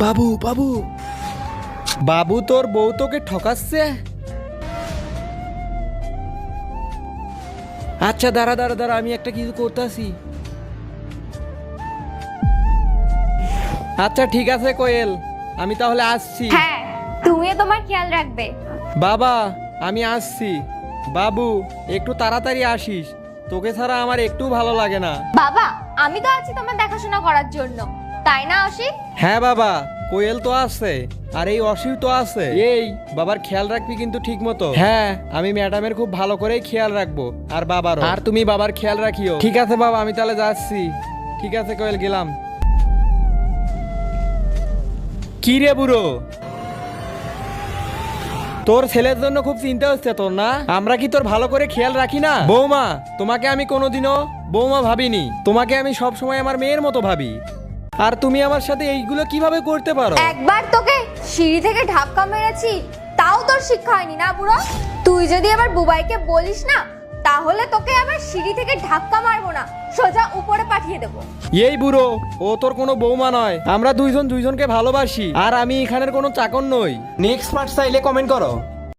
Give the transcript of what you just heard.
বাবু বাবু বাবু, তোর বউ তোকে ঠকাচ্ছে। আচ্ছা দাঁড়া দাঁড়া দাঁড়া, আমি একটা কিছু করতেছি। আচ্ছা ঠিক আছে কোয়েল, আমি তাহলে আসছি। হ্যাঁ, তুমিও তোমার খেয়াল রাখবে। বাবা আমি আসছি। বাবু একটু তাড়াতাড়ি আসিস, তোকে ছাড়া আমার একটু ভালো লাগে না। বাবা, আমি তো আছি তোমার দেখাশোনা করার জন্য, তাই না অসিত? হ্যাঁ বাবা, কোয়েল তো আছে আর এই অসিত তো আছে। এই বাবার খেয়াল রাখবি কিন্তু ঠিক মতো। হ্যাঁ, আমি ম্যাডামের খুব ভালো করেই খেয়াল রাখবো, আর বাবারও। আর তুমি বাবার খেয়াল রাখিও। ঠিক আছে বাবা, আমি তাহলে যাচ্ছি। ঠিক আছে কোয়েল, গেলাম। কি রে বুড়ো, তোর ছেলের জন্য খুব চিন্তা হচ্ছে তোর না? আমরা কি তোর ভালো করে খেয়াল রাখি না? বৌমা, তোমাকে আমি কোনোদিনও বৌমা ভাবিনি, তোমাকে আমি সব সময় আমার মেয়ের মতো ভাবি। আর তুমি আমার সাথে এইগুলো কিভাবে করতে পারো? একবার তোকে সিঁড়ি থেকে ধাক্কা মেরেছি, তাও তোর শিক্ষা হয়নি না বুড়ো? তুই যদি আবার বুবাইকে বলিস না, তাহলে তোকে আবার সিঁড়ি থেকে ধাক্কা মারবো না, সোজা উপরে পাঠিয়ে দেবো। এই বুড়ো, ও তোর কোনো বৌমা নয়। আমরা দুইজন দুইজনকে ভালোবাসি, আর আমি এখানের কোনো চাকর নই। নেক্সট পার্ট চাইলে কমেন্ট করো।